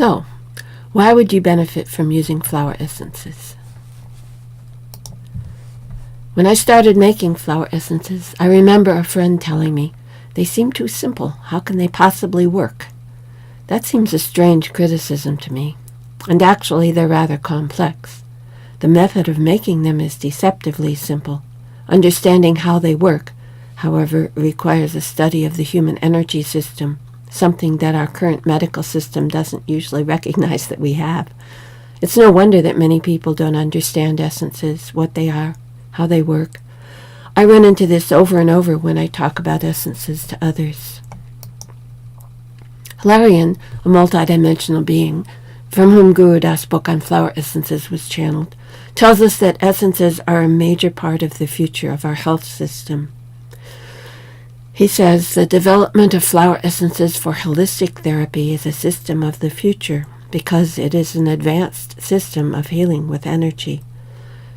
So, why would you benefit from using flower essences? When I started making flower essences, I remember a friend telling me, "They seem too simple. How can they possibly work?" That seems a strange criticism to me, and actually they're rather complex. The method of making them is deceptively simple. Understanding how they work, however, requires a study of the human energy system, something that our current medical system doesn't usually recognize that we have. It's no wonder that many people don't understand essences, what they are, how they work. I run into this over and over when I talk about essences to others. Hilarion, a multidimensional being, from whom Guru Das' book on flower essences was channeled, tells us that essences are a major part of the future of our health system. He says the development of flower essences for holistic therapy is a system of the future because it is an advanced system of healing with energy.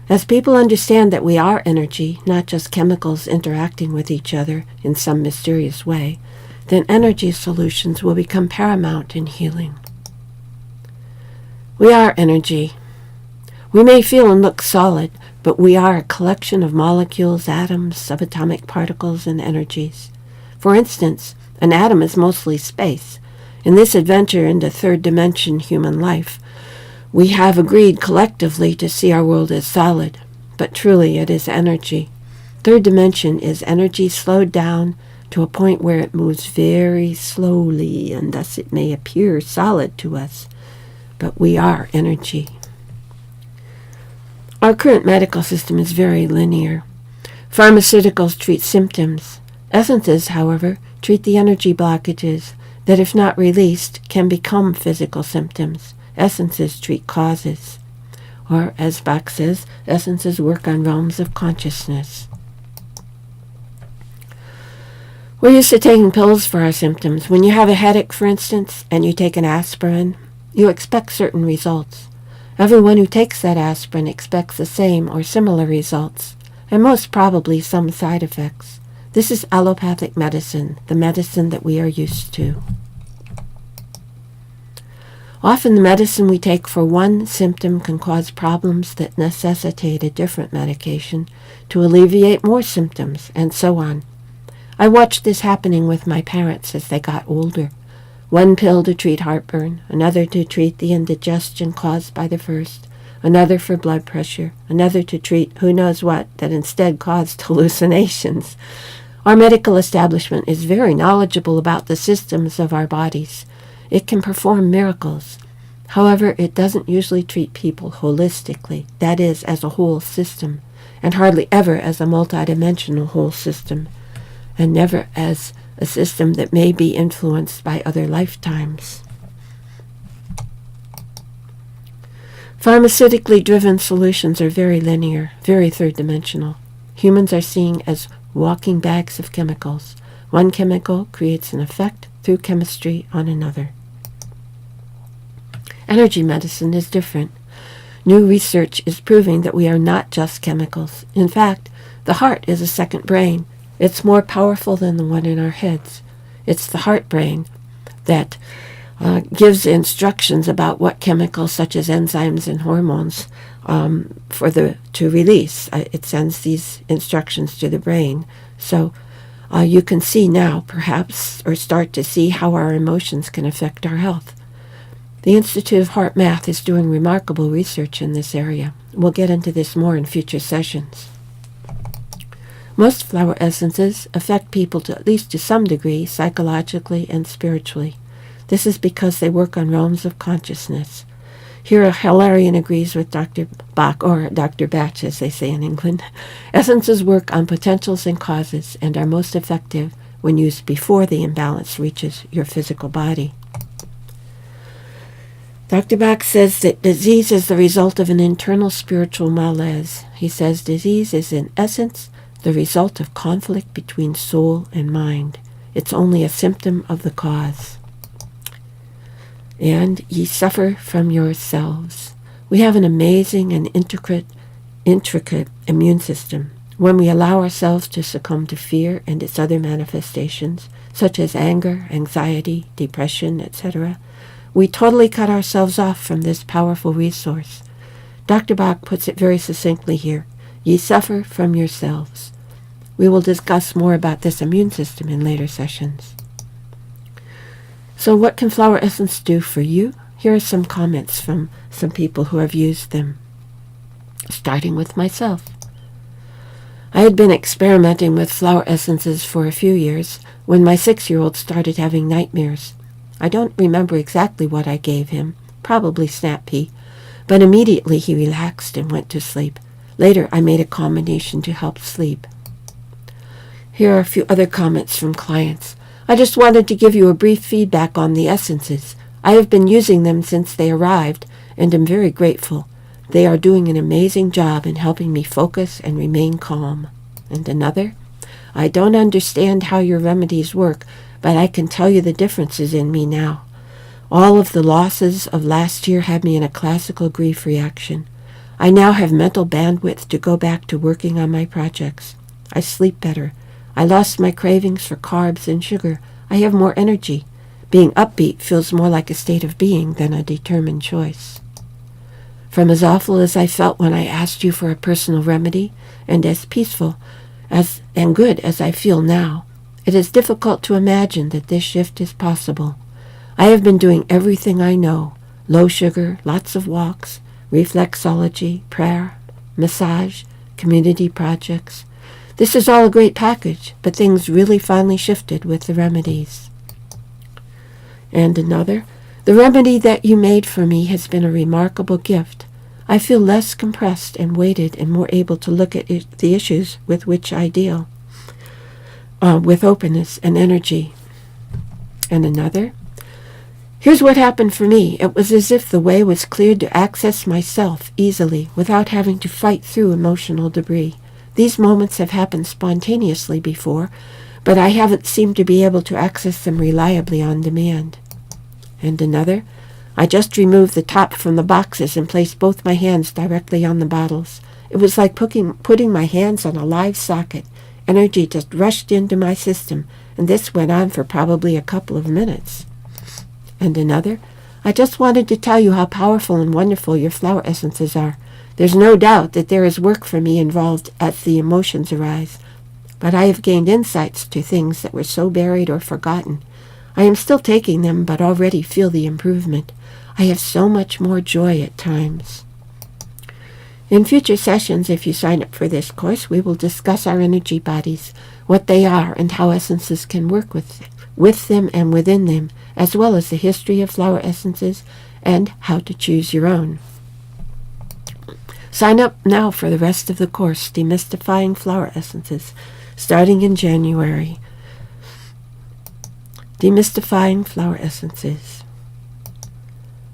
As people understand that we are energy, not just chemicals interacting with each other in some mysterious way, then energy solutions will become paramount in healing. We are energy. We may feel and look solid, but we are a collection of molecules, atoms, subatomic particles, and energies. For instance, an atom is mostly space. In this adventure into third dimension human life, we have agreed collectively to see our world as solid, but truly it is energy. Third dimension is energy slowed down to a point where it moves very slowly, and thus it may appear solid to us, but we are energy. Our current medical system is very linear. Pharmaceuticals treat symptoms. Essences, however, treat the energy blockages that, if not released, can become physical symptoms. Essences treat causes. Or, as Bach says, essences work on realms of consciousness. We're used to taking pills for our symptoms. When you have a headache, for instance, and you take an aspirin, you expect certain results. Everyone who takes that aspirin expects the same or similar results, and most probably some side effects. This is allopathic medicine, the medicine that we are used to. Often the medicine we take for one symptom can cause problems that necessitate a different medication to alleviate more symptoms, and so on. I watched this happening with my parents as they got older. One pill to treat heartburn, another to treat the indigestion caused by the first, another for blood pressure, another to treat who knows what that instead caused hallucinations. Our medical establishment is very knowledgeable about the systems of our bodies. It can perform miracles. However, it doesn't usually treat people holistically, that is, as a whole system, and hardly ever as a multidimensional whole system, and never as a system that may be influenced by other lifetimes. Pharmaceutically driven solutions are very linear, very third-dimensional. Humans are seen as walking bags of chemicals. One chemical creates an effect through chemistry on another. Energy medicine is different. New research is proving that we are not just chemicals. In fact, the heart is a second brain. It's more powerful than the one in our heads. It's the heart brain that gives instructions about what chemicals such as enzymes and hormones to release. It sends these instructions to the brain. So you can see now, perhaps, or start to see how our emotions can affect our health. The Institute of Heart Math is doing remarkable research in this area. We'll get into this more in future sessions. Most flower essences affect people at least to some degree, psychologically and spiritually. This is because they work on realms of consciousness. Here, Hilarion agrees with Dr. Bach, or Dr. Batch, as they say in England. Essences work on potentials and causes and are most effective when used before the imbalance reaches your physical body. Dr. Bach says that disease is the result of an internal spiritual malaise. He says disease is, in essence, the result of conflict between soul and mind. It's only a symptom of the cause. And ye suffer from yourselves. We have an amazing and intricate immune system. When we allow ourselves to succumb to fear and its other manifestations, such as anger, anxiety, depression, etc., We totally cut ourselves off from this powerful resource. Dr. Bach puts it very succinctly here. Ye suffer from yourselves. We will discuss more about this immune system in later sessions. So what can flower essence do for you? Here are some comments from some people who have used them, starting with myself. I had been experimenting with flower essences for a few years when my 6-year-old started having nightmares. I don't remember exactly what I gave him, probably snap pea, but immediately he relaxed and went to sleep. Later, I made a combination to help sleep. Here are a few other comments from clients. I just wanted to give you a brief feedback on the essences. I have been using them since they arrived and am very grateful. They are doing an amazing job in helping me focus and remain calm. And another, I don't understand how your remedies work, but I can tell you the differences in me now. All of the losses of last year had me in a classical grief reaction. I now have mental bandwidth to go back to working on my projects. I sleep better. I lost my cravings for carbs and sugar. I have more energy. Being upbeat feels more like a state of being than a determined choice. From as awful as I felt when I asked you for a personal remedy, and as peaceful and good as I feel now, it is difficult to imagine that this shift is possible. I have been doing everything I know: low sugar, lots of walks, reflexology, prayer, massage, community projects. This is all a great package, but things really finally shifted with the remedies. And another, the remedy that you made for me has been a remarkable gift. I feel less compressed and weighted and more able to look at the issues with which I deal, with openness and energy. And another, here's what happened for me. It was as if the way was cleared to access myself easily without having to fight through emotional debris. These moments have happened spontaneously before, but I haven't seemed to be able to access them reliably on demand. And another, I just removed the top from the boxes and placed both my hands directly on the bottles. It was like putting my hands on a live socket. Energy just rushed into my system, and this went on for probably a couple of minutes. And another, I just wanted to tell you how powerful and wonderful your flower essences are. There's no doubt that there is work for me involved as the emotions arise, but I have gained insights to things that were so buried or forgotten. I am still taking them, but already feel the improvement. I have so much more joy at times. In future sessions, if you sign up for this course, we will discuss our energy bodies, what they are, and how essences can work with them and within them, as well as the history of flower essences and how to choose your own. Sign up now for the rest of the course, Demystifying Flower Essences, starting in January. Demystifying Flower Essences.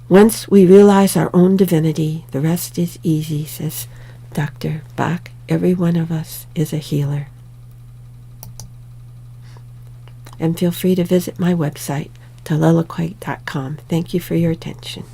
Once we realize our own divinity, the rest is easy, says Dr. Bach. Every one of us is a healer. And feel free to visit my website, taliloquite.com. Thank you for your attention.